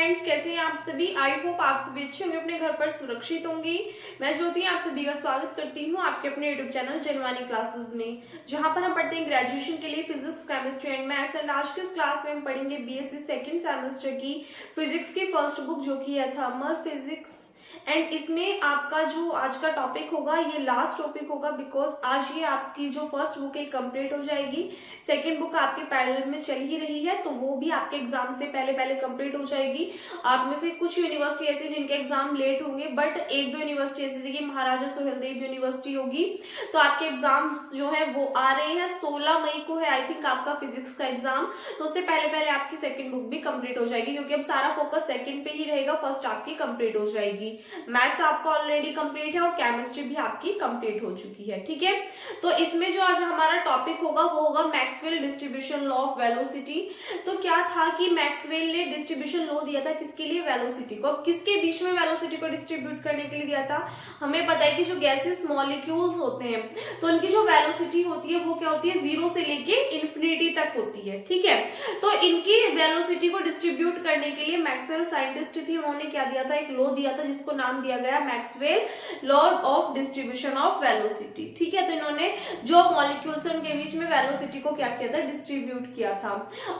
Friends, कैसे हैं आप सभी। आई होप आप सभी अच्छे होंगे, अपने घर पर सुरक्षित होंगी। मैं ज्योति आप सभी का स्वागत करती हूं आपके अपने यूट्यूब चैनल जनवानी क्लासेस में, जहां पर हम पढ़ते हैं ग्रेजुएशन के लिए physics, chemistry and maths. And आज के इस क्लास में हम पढ़ेंगे बीएससी सेकंड सेमेस्टर की फिजिक्स की फर्स्ट बुक, जो कि है थर्मल फिजिक्स। एंड इसमें आपका जो आज का टॉपिक होगा ये लास्ट टॉपिक होगा, बिकॉज आज ये आपकी जो फर्स्ट बुक है कंप्लीट हो जाएगी। सेकंड बुक आपके पैरेलल में चल ही रही है, तो वो भी आपके एग्जाम से पहले पहले कंप्लीट हो जाएगी। आप में से कुछ यूनिवर्सिटी ऐसी जिनके एग्जाम लेट होंगे, बट एक दो यूनिवर्सिटी ऐसी जैसे कि महाराजा सुहेलदेव यूनिवर्सिटी होगी, तो आपके एग्जाम्स जो है वो आ रहे हैं। 16 मई को है आई थिंक आपका फिजिक्स का एग्जाम, तो उससे पहले पहले आपकी सेकंड बुक भी कंप्लीट हो जाएगी, क्योंकि अब सारा फोकस सेकंड पे ही रहेगा, फर्स्ट आपकी कंप्लीट हो जाएगी। मैथ्स आपका ऑलरेडी कंप्लीट है और केमिस्ट्री भी आपकी कंप्लीट हो चुकी है, ठीक है। तो इसमें जो आज हमारा टॉपिक होगा वो होगा Maxwell distribution law of velocity. तो क्या था कि मैक्सवेल ने डिस्ट्रीब्यूशन लॉ दिया था किसके लिए, वेलोसिटी को। अब किसके बीच में वेलोसिटी को डिस्ट्रीब्यूट करने के लिए दिया था, हमें पता है कि जो गैसेस मॉलिक्यूल्स होते हैं तो उनकी जो वेलोसिटी होती है वो क्या होती है, 0 से लेके इन्फिनिटी तक होती है, ठीक है। तो इनकी वेलोसिटी को डिस्ट्रीब्यूट करने के लिए मैक्सवेल साइंटिस्ट थी, उन्होंने क्या दिया था, एक लॉ दिया था जिसको नाम दिया गया Maxwell law of distribution of velocity, ठीक है। तो इन्होंने जो मॉलिक्यूल्स है उनके बीच में वेलोसिटी को क्या किया था, डिस्ट्रीब्यूट किया था।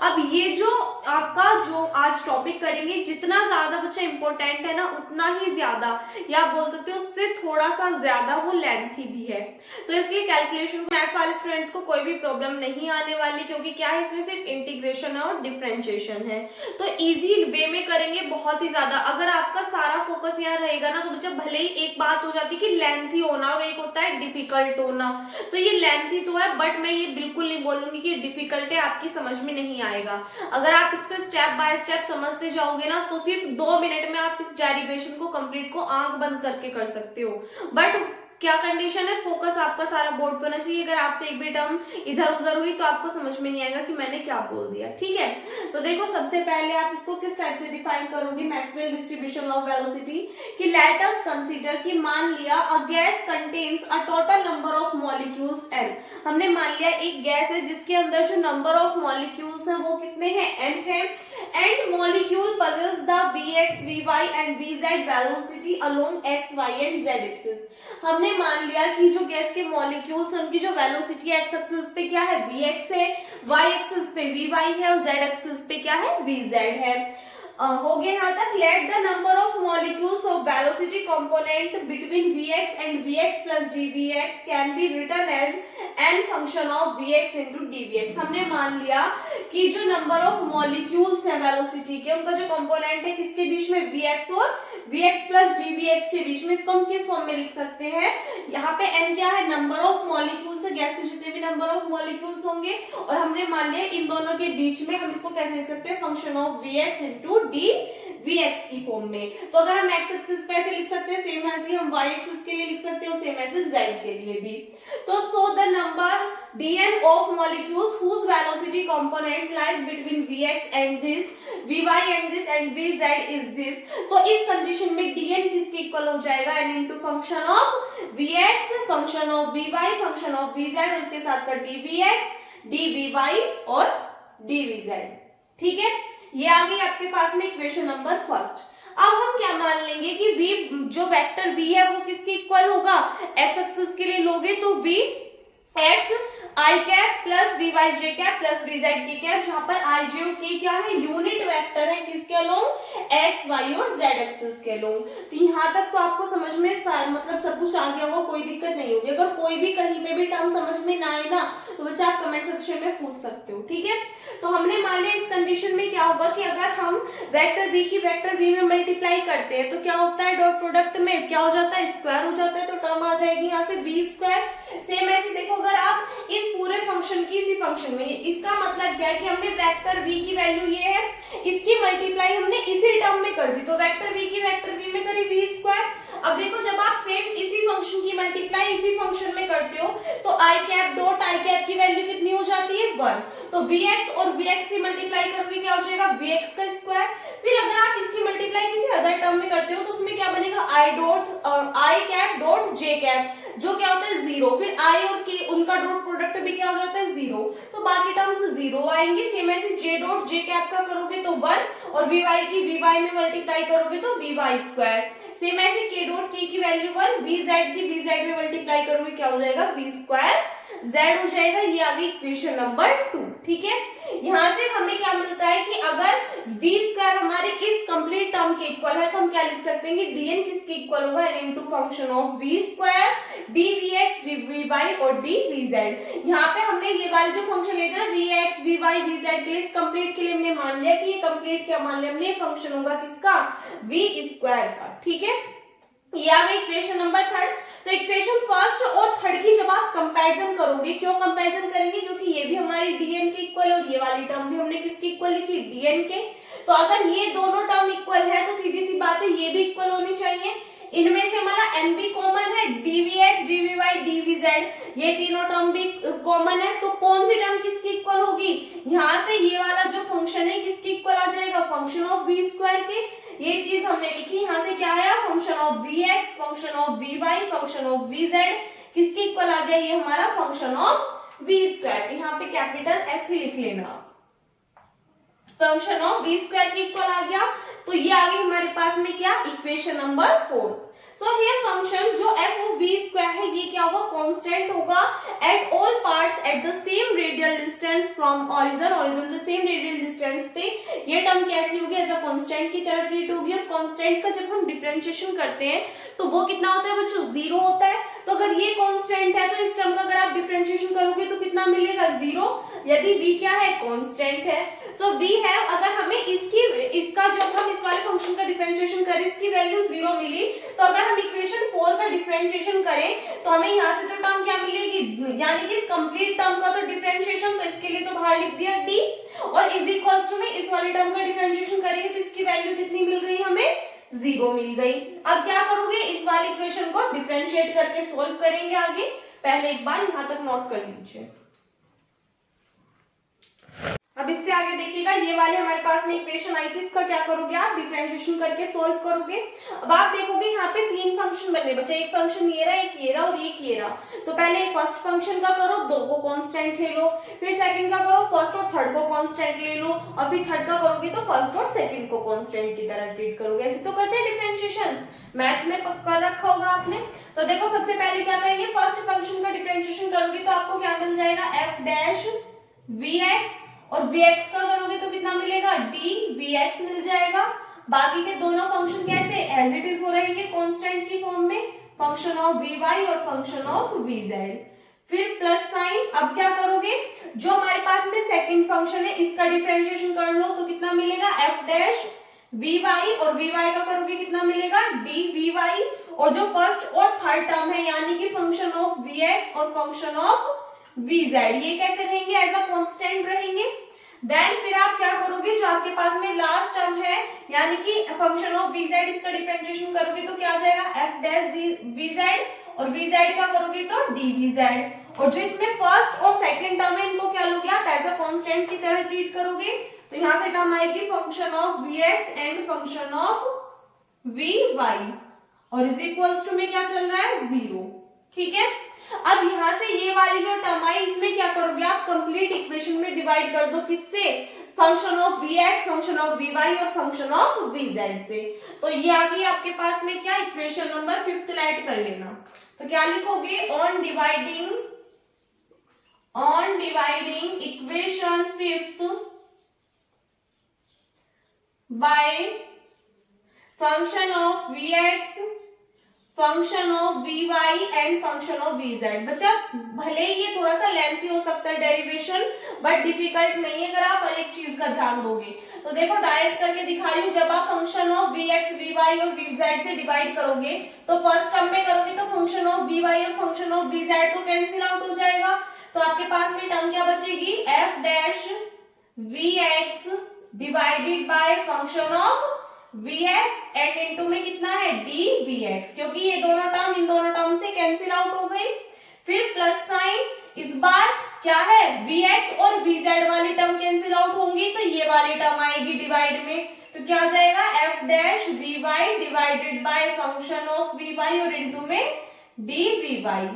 अब ये जो आपका जो आज टॉपिक करेंगे, जितना ज्यादा बच्चा इंपॉर्टेंट है ना, उतना ही ज्यादा, या आप बोल सकते हो उससे थोड़ा सा ज्यादा वो लेंथी भी है। तो इसलिए कैलकुलेशन मैथ्स वाले स्टूडेंट्स को कोई भी प्रॉब्लम नहीं आने वाली, क्योंकि क्या है, इसमें सिर्फ इंटीग्रेशन है और डिफरेंशिएशन है। तो इजी वे में करेंगे बहुत ही ज्यादा। अगर आपका सारा फोकस यहाँ रहेगा ना, तो बच्चा भले ही एक बात हो जाती है कि लेंथी होना और एक होता है डिफिकल्ट होना, तो ये लेंथी तो है, बट मैं ये बिल्कुल नहीं बोलूंगी कि डिफिकल्ट है, आपकी समझ में नहीं आएगा। अगर आप इस पे स्टेप बाय स्टेप समझते जाओगे ना, तो सिर्फ 2 मिनट में आप इस डेरिवेशन को कंप्लीट को आंख बंद करके कर सकते हो। बट क्या कंडीशन है, फोकस आपका सारा बोर्ड पर होना चाहिए। अगर आपसे एक भी टर्म इधर उधर हुई तो आपको समझ में नहीं आएगा कि मैंने क्या बोल दिया, ठीक है। तो देखो, सबसे पहले आप इसको किस टाइप से डिफाइन करोगे, मैक्सवेल डिस्ट्रीब्यूशन ऑफ वेलोसिटी, कि लेट अस कंसीडर कि मान लिया a gas contains a total number of molecules n। हमने मान लिया एक गैस है जिसके अंदर जो नंबर ऑफ मॉलिक्यूल्स हैं वो कितने हैं, n है। And molecule possess the vx, vy and vz velocity along x, y and z axis। हमने मान लिया कि जो गैस के मॉलिक्यूल्स हैं उनकी जो वेलोसिटी एक्स एक्सिस पे क्या है, vx है, y एक्सिस पे vy है और z एक्सिस पे क्या है, vz है। हो गया यहाँ तक। Let the number of molecules of velocity component between vx and vx plus dvx can be written as n function of vx into dvx। हमने मान लिया कि जो नंबर ऑफ मॉलिक्यूल्स है वेलोसिटी के, उनका जो कंपोनेंट है किसके बीच में, vx और vx प्लस dvx के बीच में, इसको हम किस फॉर्म में लिख सकते हैं, यहाँ पे n क्या है, नंबर ऑफ मॉलिक्यूल्स है, गैस के जितने भी नंबर ऑफ मॉलिक्यूल्स होंगे, और हमने मान लिया इन दोनों के बीच में हम इसको कैसे लिख सकते हैं, function of vx into dvx की फॉर्म में। तो अगर हम x एक्सिस पे ऐसे लिख सकते हैं, सेम ऐसे हम y एक्सिस के लिए लिख सकते हैं और सेम ऐसे z के लिए भी। तो so the number dn of molecules whose velocity components lies between vx and this, vy and this and vz is this। तो इस कंडीशन में dn किसके इक्वल हो जाएगा, n into function of vx, function of vy, function of vz और इसके साथ का dvx, dvy और dvz, ठीक है। ये आ गई आपके पास में इक्वेशन नंबर फर्स्ट। अब हम क्या मान लेंगे कि v जो वेक्टर v है वो किसके इक्वल होगा, x एक्सिस के लिए लोगे तो v x I cap plus V Y J cap plus V Z K cap, जहां पर आई जे और के क्या है, यूनिट वेक्टर है किसके अलोंग, एक्स वाई और जेड एक्सिस के अलोंग। तो यहाँ तक तो आपको समझ में मतलब सब कुछ आ गया होगा, कोई दिक्कत नहीं होगी। अगर कोई भी कहीं पे भी टर्म समझ में ना आए ना, तो बच्चा आप कमेंट सेक्शन में पूछ सकते हो, ठीक है। तो हमने मान लिया इस कंडीशन में क्या होगा कि अगर हम वेक्टर v की वेक्टर v में मल्टीप्लाई करते हैं तो क्या होता है, डॉट प्रोडक्ट में क्या हो जाता है, स्क्वायर हो जाता है, तो टर्म आ जाएगी यहाँ से v स्क्वायर। सेम ऐसे देखो, अगर आप इस पूरे फंक्शन की इसी फंक्शन में, इसका मतलब क्या है कि हमने वेक्टर v की वैल्यू ये है, इसकी मल्टीप्लाई हमने इसी टर्म में कर दी, तो वेक्टर v की वेक्टर v में करी v स्क्वायर। अब देखो, जब आप सेम इसी फंक्शन की मल्टीप्लाई इसी फंक्शन में करते हो तो आई कैप डॉट आई कैप की वैल्यू कितनी हो जाती है, 1। तो vx और vx की मल्टीप्लाई करोगे क्या हो जाएगा, vx का स्क्वायर। फिर अगर आप इसकी मल्टीप्लाई किसी अदर टर्म में करते हो तो उसमें क्या बनेगा, आई कैप डॉट जे कैप, जो क्या होता है 0। फिर आई और के उनका डॉट प्रोडक्ट भी क्या हो जाता है 0, तो बाकी टर्म्स 0 आएंगे। सेम ऐसे जे डॉट जे कैप का करोगे तो 1 और वी वाई की वी वाई में मल्टीप्लाई करोगे तो वी वाई स्क्वायर। सेम ऐसे के डॉट के की वैल्यू 1, वी जेड की वी जेड में मल्टीप्लाई करोगे क्या हो जाएगा, वी स्क्वायर जेड हो जाएगा। ये आ गई इक्वेशन नंबर 2। ठीक है, यहाँ से हमें क्या मिलता है कि अगर v स्क्वायर हमारे इस कंप्लीट टर्म के इक्वल है तो हम क्या लिख सकते हैं कि dn किसके इक्वल होगा, into function of v square dvx dvy और dvz। यहाँ पे हमने ये वाले जो फंक्शन लेते हैं ना vx vy vz के लिए, इस कंप्लीट के लिए हमने मान लिया कि ये कंप्लीट क्या मान लिया हमने, फंक्शन होगा किसका, v स्क्वायर का। ठीक है, ये आ गई इक्वेशन नंबर 3। तो इक्वेशन फर्स्ट और थर्ड की जब आप कंपैरिजन करोगे, क्यों कंपैरिजन करेंगे, क्योंकि ये भी हमारी dn के इक्वल और ये वाली टर्म भी हमने किसके इक्वल लिखी, dn के। तो अगर ये दोनों टर्म इक्वल है तो सीधी सी बात है ये भी इक्वल होनी चाहिए। इनमें से हमारा n भी कॉमन है, dvx dvy dvz ये तीनों टर्म भी कॉमन है, तो कौन सी टर्म किसकी इक्वल होगी, यहाँ से ये वाला जो फंक्शन है किसकी इक्वल आ जाएगा, फंक्शन ऑफ v स्क्वायर के। ये चीज हमने लिखी, यहाँ से क्या आया, function of vx function of vy function of vz किसके इक्वल आ गया, ये हमारा फंक्शन ऑफ v स्क्वायर। यहाँ पे कैपिटल F ही लिख लेना, फंक्शन ऑफ v स्क्वायर के इक्वल आ गया। तो ये आ गई हमारे पास में क्या, equation number 4। So here function जो f ऑफ v स्क्वायर है ये क्या होगा, कांस्टेंट होगा at all parts at the same radial distance from origin, origin से सेम रेडियल डिस्टेंस पे ये टर्म कैसी होगी, एज अ कांस्टेंट की तरह ट्रीट होगी। और कांस्टेंट का जब हम डिफरेंशिएशन करते हैं तो वो कितना होता है बच्चों, 0 होता है। तो अगर ये कांस्टेंट है तो इस टर्म का अगर आप डिफरेंशिएशन करोगे तो कितना मिलेगा, 0। यदि v क्या है, कांस्टेंट है, सो v है, अगर हमें इसका जब हम इस वाले फंक्शन का डिफरेंशिएशन करें इसकी वैल्यू 0 मिली, तो अगर हम इक्वेशन 4 का डिफरेंशिएशन करें तो हमें यहाँ से तो टर्म क्या मिलेगी, यानी कि इस कंप्लीट टर्म का तो डिफरेंशिएशन, तो इसके लिए तो बाहर लिख दिया d, और इज इक्वल्स टू में इस वाले टर्म का डिफरेंशिएशन करेंगे तो इसकी वैल्यू कितनी मिल गई हमें, 0 मिल गई। अब क्या करोगे, इस वाली इक्वेशन को डिफरेंशिएट करके सोल्व करेंगे आगे। पहले एक बार यहाँ तक नोट कर लीजिए। अब इससे आगे देखिएगा, ये वाले हमारे पास में इक्वेशन आई थी, इसका क्या करोगे आप, डिफरेंशिएशन करके सोल्व करोगे। अब आप देखोगे यहाँ पे 3 फंक्शन बने बच्चे, एक फंक्शन ये रहा, एक ये रहा और एक ये रहा। तो पहले फर्स्ट फंक्शन का करो, 2 को कांस्टेंट ले लो, फिर सेकंड का करो, फर्स्ट और थर्ड को कांस्टेंट ले लो, और फिर थर्ड का करोगे तो फर्स्ट और सेकंड को कांस्टेंट की तरह ट्रीट करोगे। ऐसे तो करते हैं डिफरेंशिएशन, मैथ्स में कर रखा होगा आपने। तो देखो सबसे पहले क्या करेंगे, फर्स्ट फंक्शन का डिफरेंशिएशन करोगे तो आपको क्या मिल जाएगा, f डैश vx, और vx का करोगे तो कितना मिलेगा, dvx मिल जाएगा। बाकी के दोनों फंक्शन कैसे एज इट इज हो रहेंगे कांस्टेंट की फॉर्म में, फंक्शन ऑफ vy और फंक्शन ऑफ vz। फिर प्लस साइन, अब क्या करोगे, जो हमारे पास में सेकंड फंक्शन है इसका डिफरेंशिएशन कर लो तो कितना मिलेगा, f डैश vy, और vy का करोगे कितना मिलेगा, dvy, और जो फर्स्ट और थर्ड टर्म है यानी कि फंक्शन ऑफ vx और फंक्शन ऑफ vz ये कैसे रहेंगे, एज अ कांस्टेंट रहेंगे। देन फिर आप क्या करोगे, जो आपके पास में लास्ट टर्म है यानी कि फंक्शन ऑफ vz, इसका डिफरेंशिएशन करोगे तो क्या आ जाएगा, f डैश vz, और vz का करोगे तो dvz, और जो इसमें फर्स्ट और सेकंड टर्म है इनको क्या लोगे आप, एज अ कांस्टेंट की तरह ट्रीट करोगे। तो यहाँ से टर्म आएगी function of vx and function of vy, और इज इक्वल्स टू में क्या चल रहा है, 0। ठीक है, अब यहाँ से ये वाली जो टर्म आई इसमें क्या करोगे आप, कंप्लीट इक्वेशन में डिवाइड कर दो, किससे, function of vx function of vy और फंक्शन ऑफ vz से। तो ये आ गई आपके पास में क्या, इक्वेशन नंबर 5 राइट कर लेना। तो क्या लिखोगे, on dividing equation 5 by function of vx function of vy and function of vz। बच्चा भले ये थोड़ा सा लेंथी हो सकता है डेरिवेशन, बट डिफिकल्ट नहीं है अगर आप हर एक चीज का ध्यान दोगे। तो देखो डायरेक्ट करके दिखा रही हूँ, जब आप फंक्शन ऑफ vx vy और vz से डिवाइड करोगे तो फर्स्ट टर्म में करोगे तो फंक्शन ऑफ vy और फंक्शन ऑफ vz तो कैंसिल आउट हो जाएगा। तो आपके पास में टर्म क्या बचेगी, f dash vx divided by function of vx and into में कितना है, dvx, क्योंकि ये दोनों टर्म इन दोनों टर्म से कैंसिल आउट हो गई। फिर प्लस साइन, इस बार क्या है, vx और vz वाली टर्म कैंसिल आउट होंगी तो ये वाली टर्म आएगी डिवाइड में, तो क्या आ जाएगा, f dash vy divided by function of vy और इनटू में dvy,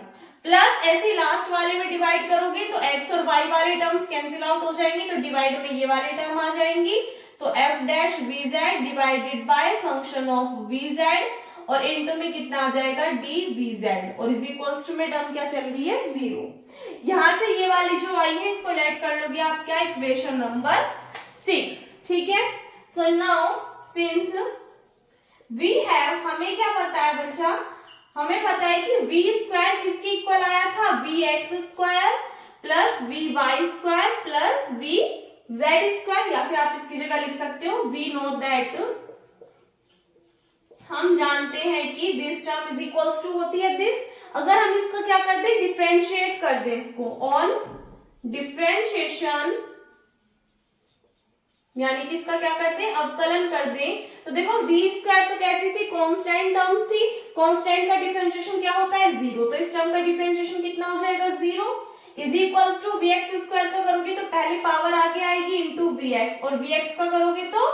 प्लस ऐसे लास्ट वाले में डिवाइड करोगे तो x और y वाले टर्म्स कैंसिल आउट हो जाएंगी तो डिवाइड में ये वाली टर्म आ जाएंगी। तो F dash V Z divided by function of V Z, और इनटू में कितना आ जाएगा डी वी जेड, और इज इक्वल्स टू में टर्म क्या चल रही है 0। यहां से ये वाली जो आई है इसको लेट कर लोगे आप क्या, इक्वेशन नंबर 6, ठीक है। So now since we have, हमें क्या पता है बच्चा, हमें पता है कि वी स्क्वायर किसके इक्वल आया था, V X square plus V Y square plus V Z square, या फिर आप इसकी जगह लिख सकते हो वी नो दैट, हम जानते हैं कि this term is equals to होती है दिस। अगर हम इसका क्या कर दें, डिफरेंशिएट कर दें इसको, ऑन डिफरेंशिएशन यानी कि इसका क्या करते हैं, अवकलन कर दें, तो देखो वी स्क्वायर तो कैसी थी, कांस्टेंट टर्म थी, कांस्टेंट का डिफरेंशिएशन क्या होता है 0, तो इस टर्म का डिफरेंशिएशन कितना हो जाएगा 0, is equals to V X square का करोगे तो पहली पावर आगे आएगी इंटू वी एक्स, और वी एक्स का करोगे तो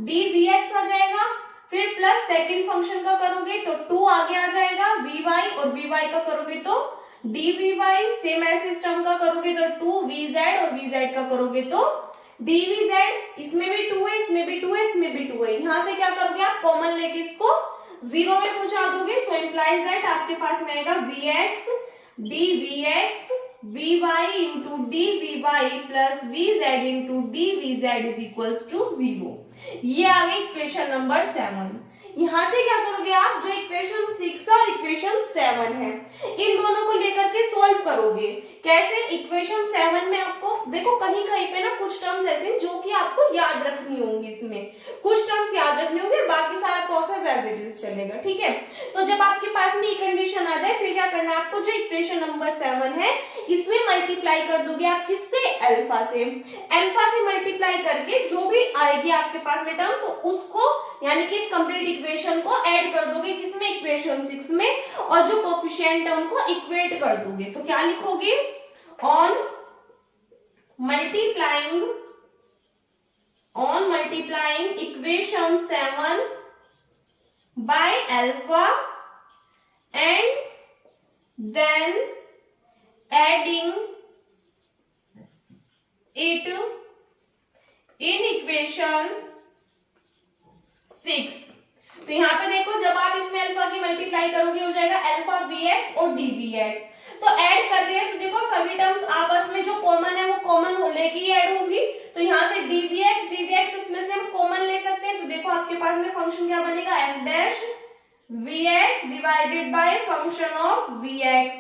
डी वी एक्स आ जाएगा, फिर प्लस सेकंड फंक्शन का करोगे तो 2 आगे आ जाएगा वी वाई, और वी वाई का करोगे तो डी वी वाई, सेम ऐसे इस टर्म का करोगे तो 2 वी जेड, और वी जेड का करोगे तो डी वी जेड, इसमें भी 2 है, इसमें भी 2 है, इसमें भी 2 है, यहां से क्या करोगे आप कॉमन लेके इसको 0 में पहुंचा दोगे, सो इंप्लाइज दैट आपके पास में आएगा V X D V X V Y into D V Y plus V Z into D V Z is equals to 0। ये आ गई इक्वेशन नंबर 7। यहां से क्या करोगे आप, जो इक्वेशन 6 और इक्वेशन 7 है इन दोनों को लेकर के सॉल्व करोगे। कैसे, इक्वेशन 7 में आपको देखो कहीं कहीं पे ना कुछ टर्म्स ऐसे जो कि आपको याद रखनी होंगी, इसमें कुछ टर्म्स याद रखने होंगे, बाकी सारा प्रोसेस एज इट इज चलेगा, ठीक है। तो जब आपके पास में ये कंडीशन आ जाए फिर क्या करना है आपको, जो इक्वेशन नंबर 7 है इसमें मल्टीप्लाई कर दोगे आप किससे, अल्फा से। अल्फा से मल्टीप्लाई करके जो भी आएगी आपके पास में टर्म, तो उसको यानी कि इस कंप्लीट इक्वेशन को ऐड कर दोगे किसमें, इक्वेशन 6 में, और जो कोफिशिएंट है उनको इक्वेट कर दोगे। तो क्या लिखोगे, on multiplying equation 7 by alpha and then adding it in equation 6। तो यहाँ पे देखो जब आप इसमें अल्फा की मल्टीप्लाई करोगे हो जाएगा अल्फा वी एक्स और डी वी एक्स। तो ऐड कर रहे हैं तो देखो सभी टर्म्स आपस में जो कॉमन है वो कॉमन हो लेके ही ऐड होंगी। तो यहाँ से डी वी एक्स इसमें से हम कॉमन ले सकते हैं। तो देखो आपके पास में फंक्शन क्या बनेगा, F dash V X divided by function of V X,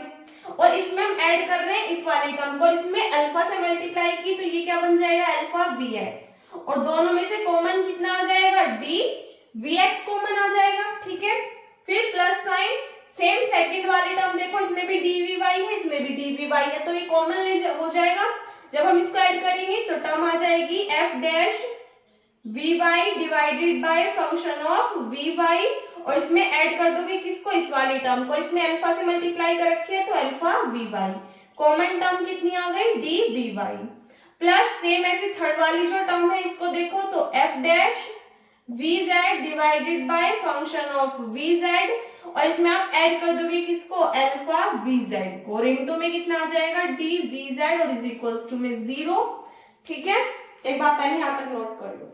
और इसमें हम ऐड कर रहे हैं इस वाले टर्म को, और इसमें अल्फा से मल्टीप्लाई की तो ये क्या बन जाएगा अल्फा वी एक्स, और दोनों में से कॉमन कितना आ जाएगा, डी वी एक्स कॉमन आ जाएगा, ठीक है। फिर प्लस साइन, सेम सेकंड वाली टर्म देखो इसमें भी डी वी वाई है इसमें भी डी वी वाई है, तो ये कॉमन हो जाएगा। जब हम इसको ऐड करेंगे तो टर्म आ जाएगी F dash V Y divided by function of V Y, और इसमें ऐड कर दोगे किसको, इस वाली टर्म को, इसमें अल्फा से मल्टीप्लाई कर रखी है तो alpha V Y, common term कितनी आ गई, D V Y, plus same ऐसी थर्ड वाली जो टर्म है इसको देखो तो F dash V Z divided by function of V Z, और इसमें आप ऐड कर दोगे किसको, अल्फा वी जेड को, और इनटू में कितना आ जाएगा डी वी जेड, और इज इक्वल्स टू में 0, ठीक है। एक बार पहले यहां तक नोट कर लो।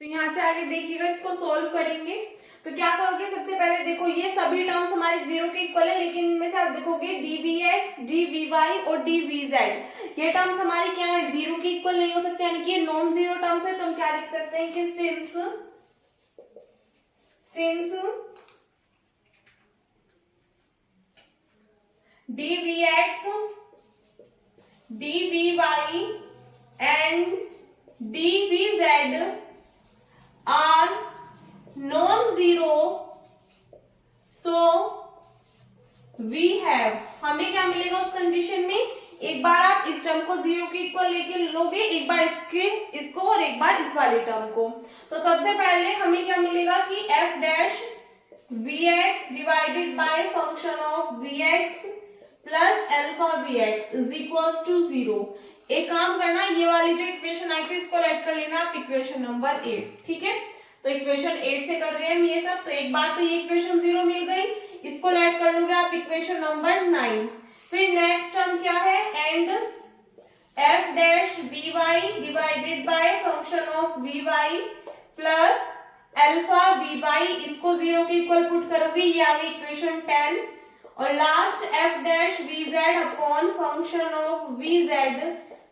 तो यहां से आगे देखिएगा, इसको सॉल्व करेंगे तो क्या करोगे, सबसे पहले देखो ये सभी टर्म्स हमारे 0 के इक्वल है, लेकिन इनमें से आप देखोगे D V X D V Y और डी वी जेड ये टर्म्स हमारी क्या है, 0 के इक्वल नहीं हो सकते, यानी कि ये नॉन जीरो टर्म्स है। तो हम क्या लिख सकते हैं कि since D V X D V Y and D V Z are non zero, so we have, हमें क्या मिलेगा उस कंडीशन में, एक बार आप इस टर्म को 0 के इक्वल लेके लोगे, एक बार इसको और एक बार इस वाले टर्म को। तो सबसे पहले हमें क्या मिलेगा कि F dash V X divided by function of V X plus alpha V X is equals to 0। एक काम करना, ये वाली जो इक्वेशन आई थी इसको राइट कर लेना आप इक्वेशन नंबर 8, ठीक है। तो इक्वेशन 8 से कर रहे हैं हम ये सब, तो एक बार तो ये इक्वेशन 0 मिल गई, इसको राइट कर लोगे आप इक्वेशन नंबर 9। फिर नेक्स्ट टर्म क्या है, and F dash V Y divided by function of V Y plus alpha V Y, इसको 0 के इक्वल पुट करोगे, ये आ गई इक्वेशन 10। और last F dash V Z upon function of V Z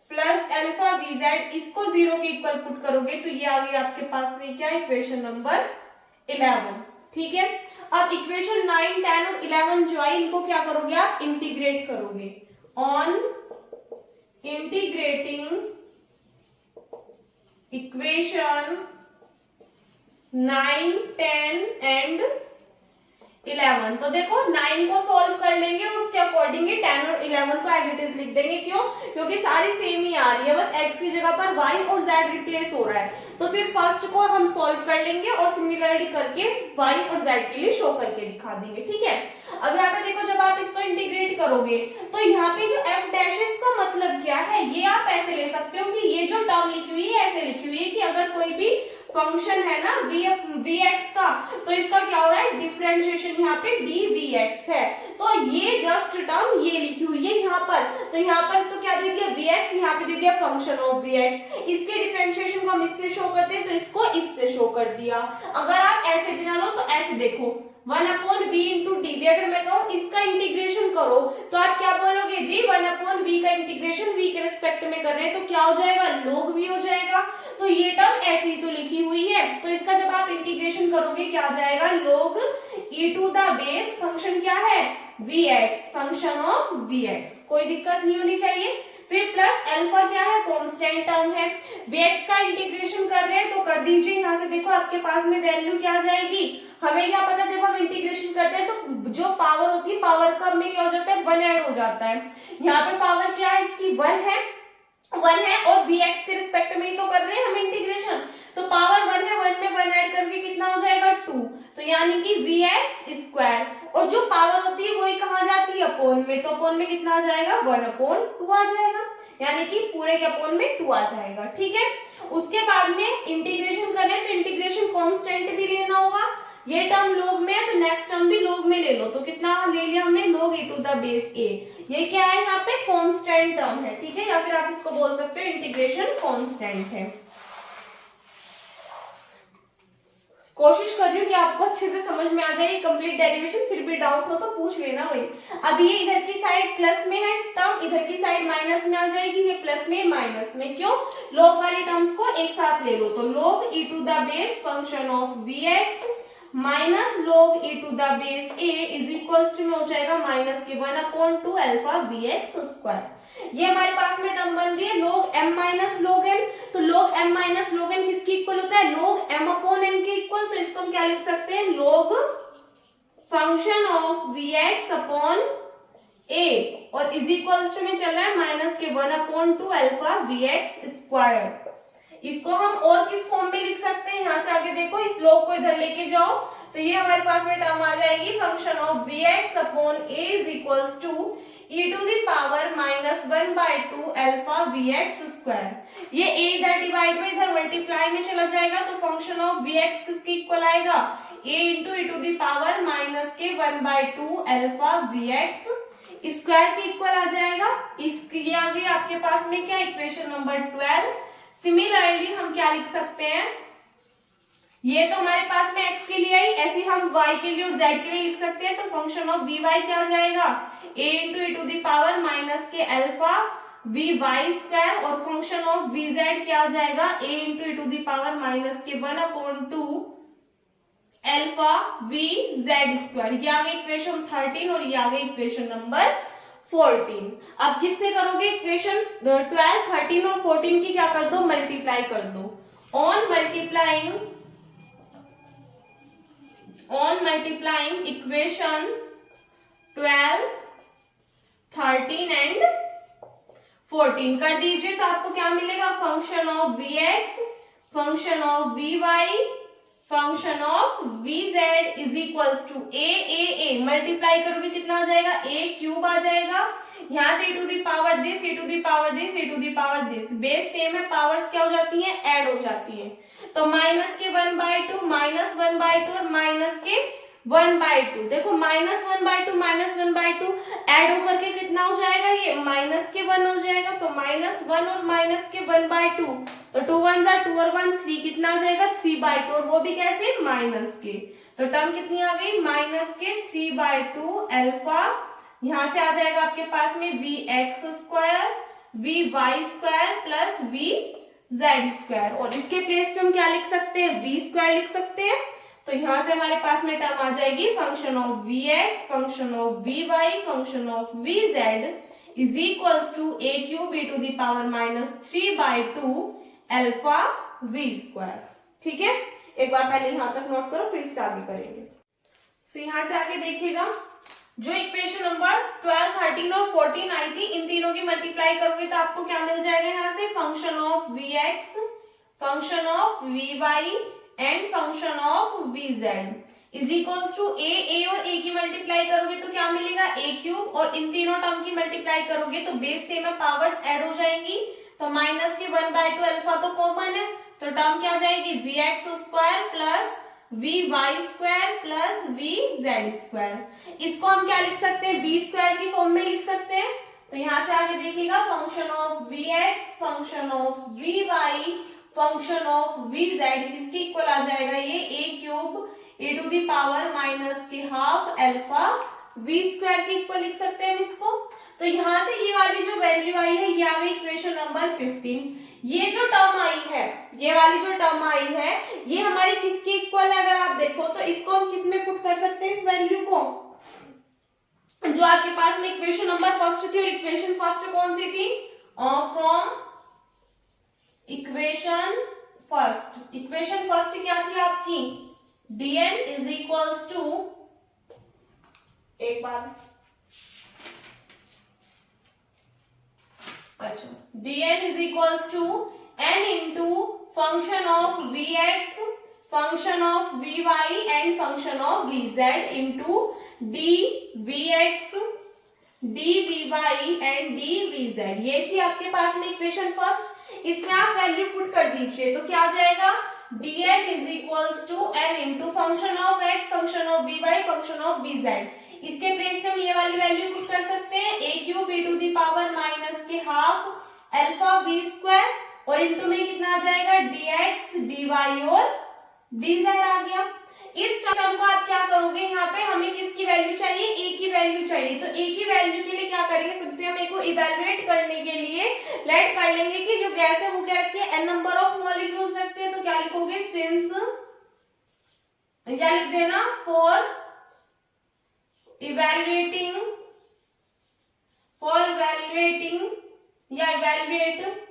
plus alpha V Z, इसको 0 के equal put करोगे तो ये आ गई आपके पास में क्या, इक्वेशन नंबर 11। ठीक है, अब इक्वेशन 9, 10 और 11 जो है इनको क्या करोगे आप, इंटीग्रेट करोगे। ऑन इंटीग्रेटिंग इक्वेशन 9, 10 एंड 11, तो देखो 9 को सॉल्व कर लेंगे और उसके अकॉर्डिंग 10 और 11 को एज इट इज लिख देंगे। क्यों? क्योंकि सारी सेम ही आ रही है, बस x की जगह पर y और z रिप्लेस हो रहा है, तो फिर फर्स्ट को हम सॉल्व कर लेंगे और सिमिलरिटी करके y और z के लिए शो करके दिखा देंगे। ठीक है, अब यहाँ पे देखो जब आप इसको इंटीग्रेट करोगे तो यहाँ पे जो f डैश है इसका मतलब क्या है, ये आप ऐसे ले सकते हो कि ये जो टर्म लिखी हुई है ऐसे लिखी हुई है कि अगर कोई भी फंक्शन है ना vx का, तो इसका क्या हो रहा है, डिफरेंशिएशन यहाँ पे dvx है, तो ये जस्ट टर्म ये लिखी हुई है यहाँ पर, तो यहाँ पर तो क्या दे दिया vx, यहाँ पे दे दिया फंक्शन ऑफ vx, इसके डिफरेंशिएशन को हम इससे शो करते हैं तो इसको इससे शो कर दिया। अगर आप ऐसे भी ना लो तो ऐसे देखो 1/v इंटू डी, अगर मैं कहूँ इसका इंटीग्रेशन करो तो आप क्या बोलोगे जी, 1/v का इंटीग्रेशन v के रिस्पेक्ट में कर रहे हैं तो क्या हो जाएगा, log v हो जाएगा। तो ये टर्म ऐसे ही तो लिखी हुई है, तो इसका जब आप इंटीग्रेशन करोगे क्या आ जाएगा, log e to the base function क्या है, vx, फंक्शन ऑफ vx, कोई दिक्कत नहीं होनी चाहिए। फिर प्लस अल्फा क्या है, कांस्टेंट टर्म है, vx का इंटीग्रेशन कर रहे हैं तो कर दीजिए, यहाँ से देखो आपके पास में वैल्यू क्या आ जाएगी, हमें क्या पता जब हम इंटीग्रेशन करते हैं तो जो पावर होती है पावर का में क्या हो जाता है, 1 ऐड हो जाता है। यहाँ पे पावर क्या है इसकी, 1 है और vx के रिस्पेक्ट में ही तो कर रहे हैं हम इंटीग्रेशन, तो पावर 1 है, 1 में 1 ऐड करके कितना हो जाएगा 2, तो यानी कि vx स्क्वायर, और जो पावर होती है वही कहाँ जाती है, अपोन में, तो अपोन में कितना आ जाएगा, 1/2 आ जाएगा, यानी कि पूरे के अपोन में 2 आ जाएगा। ठीक है, उसके बाद में इंटीग्रेशन करें तो इंटीग्रेशन कांस्टेंट भी लेना होगा, ये टर्म log में है तो नेक्स्ट टर्म भी log में ले लो, तो कितना ले लिया हमने, log e to the base a, ये क्या है यहाँ पे कांस्टेंट टर्म है। ठीक है, या फिर आप इसको बोल सकते हो इंटीग्रेशन कांस्टेंट है। कोशिश कर रही हूँ कि आपको अच्छे से समझ में आ जाए कंप्लीट डेरिवेशन, फिर भी डाउट हो तो पूछ लेना भाई। अब ये इधर की साइड प्लस में है टर्म, इधर की साइड माइनस में आ जाएगी, ये प्लस में माइनस में, क्यों, log वाली टर्म्स को एक साथ ले लो, तो log e to the base function of vx minus log e to the base a is equals to में हो जाएगा माइनस के 1/2 अल्फा vx स्क्वायर। ये हमारे पास में टर्म बन रही है log m minus log n, तो log m minus log n किसके इक्वल होता है, log m अपॉन n के इक्वल, तो इसको हम क्या लिख सकते हैं, log function of vx upon a, और इज इक्वल्स टू में चल रहा है माइनस के 1/2 अल्फा vx स्क्वायर। इसको हम और किस फॉर्म में लिख सकते हैं, यहाँ से आगे देखो, इस log को इधर लेके जाओ तो ये हमारे पास में टर्म आ जाएगी function of vx upon a is equals to e to the power minus 1/2 alpha vx square. ये a इधर डिवाइड में इधर मल्टीप्लाई में चला जाएगा तो फंक्शन ऑफ vx किसके इक्वल आएगा, a into e to the power minus के 1/2 अल्फा vx स्क्वायर के इक्वल आ जाएगा। इसके आगे आपके पास में क्या, इक्वेशन नंबर 12। सिमिलरली हम क्या लिख सकते हैं, ये तो हमारे पास में x के लिए आई, ऐसे हम y के लिए और z के लिए लिख सकते हैं, तो फंक्शन ऑफ vy क्या आ जाएगा, a into e to the power minus के अल्फा vy स्क्वायर, और फंक्शन ऑफ vz क्या आ जाएगा, a into e to the power minus के 1/2 अल्फा vz स्क्वायर। ये आ गई इक्वेशन 13 और ये आ गई इक्वेशन नंबर 14। अब किससे करोगे, इक्वेशन 12, 13 और 14 की क्या कर दो, मल्टीप्लाई कर दो। ऑन मल्टीप्लाइंग इक्वेशन 12, 13 एंड 14 कर दीजिए तो आपको क्या मिलेगा, function of vx, function of vy, function of vz is equals to a multiply करोगे कितना आ जाएगा, a क्यूब आ जाएगा, यहाँ से e to the power this, e to the power this, e to the power this, base same है, powers क्या हो जाती हैं, ऐड हो जाती हैं, तो माइनस के 1/2 माइनस 1/2 और माइनस के 1/2। देखो -1/2 -1/2 ऐड होकर के कितना हो जाएगा, ये -1 हो जाएगा। तो -1 और -1/2, तो 2 1 जा 2 और 1 3, कितना हो जाएगा 3/2, और वो भी कैसे माइनस के। तो टर्म कितनी आ गई, -3/2 अल्फा। यहां से आ जाएगा आपके पास में vx² vy² प्लस vz², और इसके प्लेस पे हम क्या लिख सकते हैं, v² लिख सकते हैं। तो यहां से हमारे पास में टर्म आ जाएगी function of vx function of vy function of vz is equals to a³ e⁻³ alpha v²। ठीक है, एक बार पहले यहां तक नोट करो, फिर इससे आगे करेंगे। तो यहां से आगे देखिएगा, जो इक्वेशन नंबर 12, 13 और 14 आई थी, इन तीनों की मल्टीप्लाई करोगे तो आपको क्या मिल जाएगा, यहाँ से function of vx function of vy and function of vz is equals to a और a की मल्टीप्लाई करोगे तो क्या मिलेगा, a³, और इन तीनों टर्म की मल्टीप्लाई करोगे तो बेस सेम है, पावर्स ऐड हो जाएंगी। तो माइनस के 1/2 अल्फा तो कॉमन है, तो टर्म क्या जाएगी vx² plus vy² plus vz²। इसको हम क्या लिख सकते हैं, b² की फॉर्म में लिख सकते हैं। तो यहां से आगे देखिएगा, function of vx function of vy function of vz किसके इक्वल आ जाएगा, ये a³ e⁻² अल्फा v² के इक्वल लिख सकते हैं हम इसको। तो यहां से ये वाली जो वैल्यू आई है, ये आ गई इक्वेशन नंबर 15। ये जो टर्म आई है, ये वाली जो टर्म आई है, ये हमारी किसके इक्वल है, अगर आप देखो तो इसको हम किस में पुट कर सकते हैं, इस वैल्यू को, जो आपके पास में इक्वेशन नंबर फर्स्ट थी, और इक्वेशन फर्स्ट कौन सी थी, फ्रॉम इक्वेशन फर्स्ट क्या थी आपकी, dn इज इक्वल्स टू, एक बार, अच्छा, dn is equals to n into function of vx function of vy and function of vz into dvx dvy and dvz। ये थी आपके पास में इक्वेशन फर्स्ट। इसमें आप वैल्यू पुट कर दीजिए तो क्या आ जाएगा, dn is equals to n into function of x function of vy function of vz। इसके प्लेस में हम ये वाली वैल्यू पुट कर सकते हैं, a³ e⁻² अल्फा v², और इंटू में कितना आ जाएगा, dx dy और dz आ गया। इस टर्म को आप क्या करोगे, यहाँ पे हमें किसकी वैल्यू चाहिए, a की वैल्यू चाहिए। तो a की वैल्यू के लिए क्या करेंगे, सबसे हम a को इवैल्यूएट करने के लिए लेट कर लेंगे कि जो गैस है वो क्या रखती है, n नंबर ऑफ मॉलिक्यूल्स रखते हैं। तो क्या लिखोगे, सिंस, क्या लिख देना, फॉर इवैल्यूएटिंग या evaluate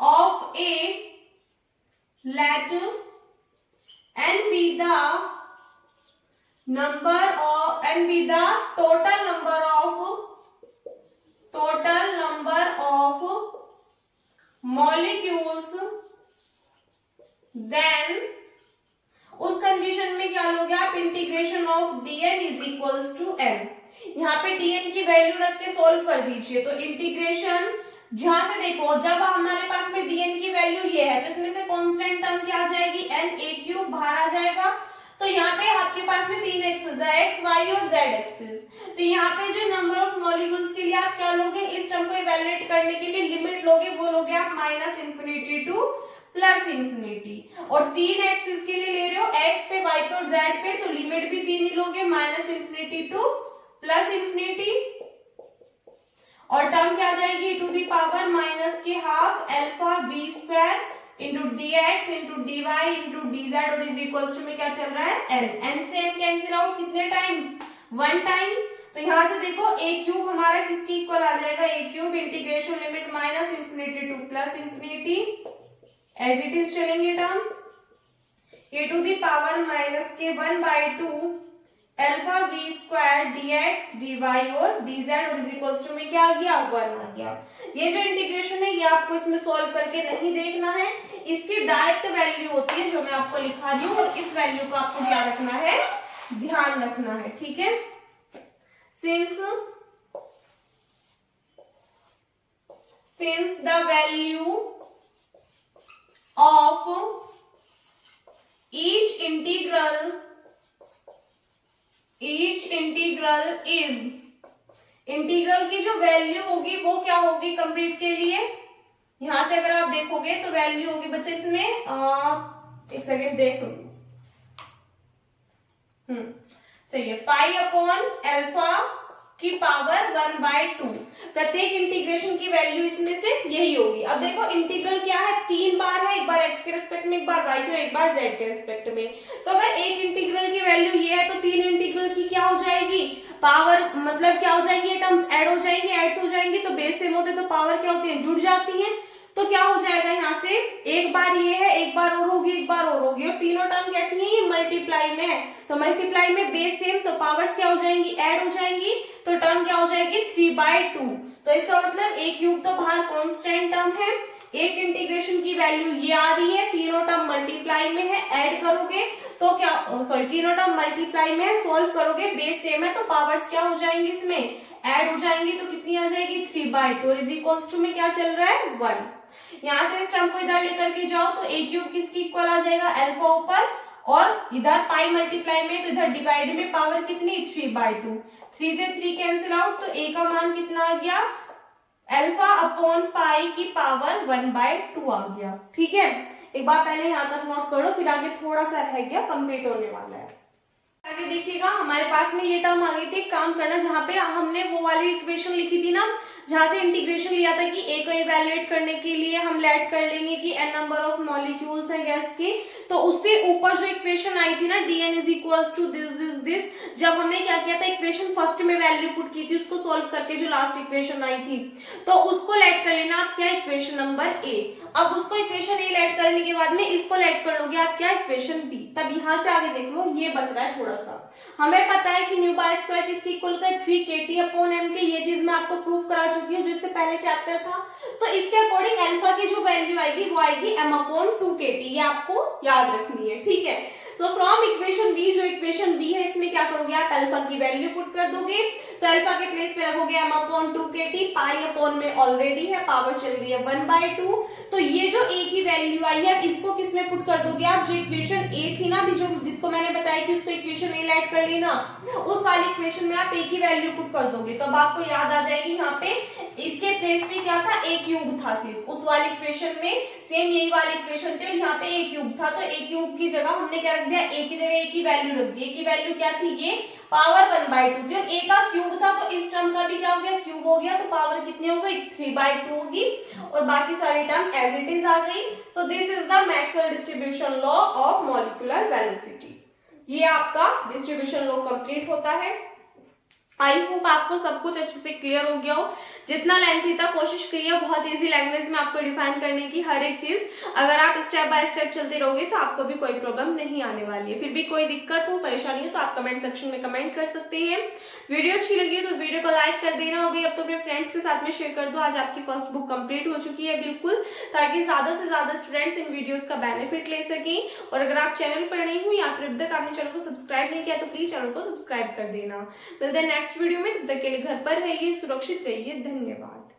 of a, let n be the total number of molecules, then उस कंडीशन में क्या लोगे आप, integration of dn is equals to n। यहाँ पे dn की वैल्यू रख के सोल्व कर दीजिए। तो इंटीग्रेशन, जहां से देखो, जब हमारे पास में dn की वैल्यू ये है तो इसमें से कांस्टेंट टर्म क्या आ जाएगी, n a³ बाहर आ जाएगा। तो यहाँ पे आपके पास में 3 एक्सेस है, x y और z एक्सेस। तो यहाँ पे जो नंबर ऑफ मॉलिक्यूल्स के लिए आप क्या लोगे, इस टर्म को इवैल्यूएट करने के लिए लिमिट लोगे, वो लोगे आप -∞ टू +∞। और 3 एक्सिस के लिए ले रहे हो, x पे, y पे और z पे, तो लिमिट भी 3 ही लोगे, -∞ टू +∞। और टर्म क्या आ जाएगी, e⁻² alpha v² into dx into dy into dz, और इज इक्वल्स टू में क्या चल रहा है, n से n कैंसिल आउट कितने टाइम्स, 1 टाइम्स। तो यहां से देखो a³ हमारा किसके इक्वल आ जाएगा, a³ integration limit -∞ to +∞, as it is चलेंगे term, e⁻⁻1/2 alpha v² dx dy और dz, और इज इक्वल्स टू में क्या आ गया, 1 आ गया। ये जो इंटीग्रेशन है ये आपको इसमें सॉल्व करके नहीं देखना है, इसकी डायरेक्ट वैल्यू होती है जो मैं आपको लिखा रही हूँ, और इस वैल्यू को आपको क्या रखना है, ध्यान रखना है। ठीक है, since the value of each integral each integral is, integral की जो वैल्यू होगी वो क्या होगी कंप्लीट के लिए, यहां से अगर आप देखोगे तो वैल्यू होगी बच्चे इसमें एक सेकेंड देख लो, सही है, पाई अपॉन अल्फा की पावर 1/2, प्रत्येक इंटीग्रेशन की वैल्यू इसमें से यही होगी। अब देखो इंटीग्रल क्या है, 3 बार है, एक बार एक्स के रेस्पेक्ट में, एक बार वाई के, एक बार जेड के रेस्पेक्ट में। तो अगर एक इंटीग्रल की वैल्यू ये है तो 3 इंटीग्रल की क्या हो जाएगी पावर, मतलब क्या हो जाएगी, ये टर्म्स ऐड हो जाएंगे, ऐड हो जाएंगे तो बेस सेम होते तो पावर क्या होती है, जुड़ जाती है। तो क्या हो जाएगा यहाँ से, एक बार ये है, एक बार और होगी, एक बार और होगी, और तीनों टर्म कैसी है, ये मल्टीप्लाई में है, तो मल्टीप्लाई में बेस सेम तो पावर्स क्या हो जाएंगी, ऐड हो जाएंगी, तो टर्म क्या हो जाएगी 3/2। तो इसका मतलब एक क्यूब तो बाहर कांस्टेंट टर्म है, एक इंटीग्रेशन की वैल्यू ये आ रही है, तीनों टर्म मल्टीप्लाई में है, ऐड करोगे तो क्या, सॉरी तीनों टर्म मल्टीप्लाई में है, सोल्व करोगे बेस सेम है तो पावर्स क्या हो जाएंगी इसमें ऐड हो जाएंगी, तो कितनी आ जाएगी 3/2 इज इक्वल्स टू में क्या चल रहा है 1। यहाँ से इस टर्म को इधर लेकर के जाओ तो ए क्यूब किसकी इक्वल आ जाएगा अल्फा ऊपर, और इधर पाई मल्टीप्लाई में तो इधर डिवाइड में पावर कितनी 3/2, 3 से 3 कैंसिल आउट, तो ए का मान कितना आ गया अल्फा अपॉन पाई की पावर 1/2 आ गया। ठीक है, एक बार पहले यहाँ तक नोट करो, फिर आगे थोड़ा सा रह गया, कंप्लीट होने वाला है। आगे देखिएगा हमारे पास में ये टर्म आ गई थी, काम करना, जहाँ पे हमने वो वाली इक्वेशन लिखी थी ना, जहां से इंटीग्रेशन लिया था कि ए को इवैल्यूएट करने के लिए हम लेट कर लेंगे कि एन नंबर ऑफ मॉलिक्यूल्स हैं गैस के, तो उससे ऊपर जो इक्वेशन आई थी ना dn is equals to this this this, जब हमने क्या किया था इक्वेशन फर्स्ट में वैल्यू पुट की थी, उसको सोल्व करके जो लास्ट इक्वेशन आई थी, तो उसको लेट कर लेना आप क्या इक्वेशन नंबर ए। अब उसको इक्वेशन ए लेट करने के बाद में इसको लेट कर लोगे आप क्या इक्वेशन बी। तब यहां से आगे देख लो, ये बच रहा है थोड़ा सा, हमें पता है कि न्यू बाय स्क्वायर किसकी इक्वल होता है 3kT अपॉन m के, ये चीज मैं आपको प्रूव करा चुकी हूँ जो इससे पहले चैप्टर था। तो इसके अकॉर्डिंग अल्फा की जो वैल्यू आएगी वो आएगी m अपॉन 2kT, ये आपको याद रखनी है। ठीक है, तो फ्रॉम इक्वेशन बी, जो इक्वेशन बी है इसमें क्या करोगे आप अल्फा की वैल्यू पुट कर दोगे, तो अल्फा के प्लेस पे रखोगे m upon 2kT, pi upon में ऑलरेडी है, पावर चल रही है 1/2, तो ये जो a की वैल्यू आई है इसको किस में पुट कर दोगे आप, जो इक्वेशन a थी ना अभी, जो जिसको मैंने बताया कि उसको इक्वेशन a लेट कर लेना, उस वाली इक्वेशन में आप a की वैल्यू पुट कर दोगे, तो अब आपको याद आ जाएगी यहाँ पे इसके प्लेस पे क्या था a क्यूब था, सिर्फ उस वाली इक्वेशन में सेम यही वाली इक्वेशन थी और यहाँ पे a क्यूब था, तो a क्यूब की जगह हमने क्या रख दिया, a की जगह a की वैल्यू रख दी, a की वैल्यू क्या थी, ये पावर 1/2 थी और a का क्यूब था, तो इस टर्म का भी क्या हो गया क्यूब हो गया, तो पावर कितनी हो गई 3/2 होगी, और बाकी सारी टर्म एज इट इज आ गई। So this is the Maxwell distribution law of molecular velocity. ये आपका डिस्ट्रीब्यूशन लॉ कंप्लीट होता है। आई होप आपको सब कुछ अच्छे से क्लियर हो गया हो, जितना लेंथी था कोशिश करिए बहुत इजी लैंग्वेज में आपको डिफाइन करने की हर एक चीज, अगर आप स्टेप बाय स्टेप चलते रहोगे तो आपको भी कोई प्रॉब्लम नहीं आने वाली है। फिर भी कोई दिक्कत हो परेशानी हो तो आप कमेंट सेक्शन में कमेंट कर सकते हैं। वीडियो अच्छी लगी हो तो वीडियो को लाइक कर देना, और भी अब तो अपने फ्रेंड्स के साथ में शेयर कर दो। आज आपकी फर्स्ट बुक कंप्लीट हो चुकी है बिल्कुल, ताकि ज्यादा से ज्यादा स्टूडेंट्स इन वीडियोस का बेनिफिट ले सकें। और अगर आप चैनल पर नहीं हुई या फिर अब तक आपने चैनल को सब्सक्राइब नहीं किया तो प्लीज चैनल को सब्सक्राइब कर देना। मिलते हैं नेक्स्ट वीडियो में, तब तक के लिए घर पर रहिए, सुरक्षित रहिए, धन्यवाद।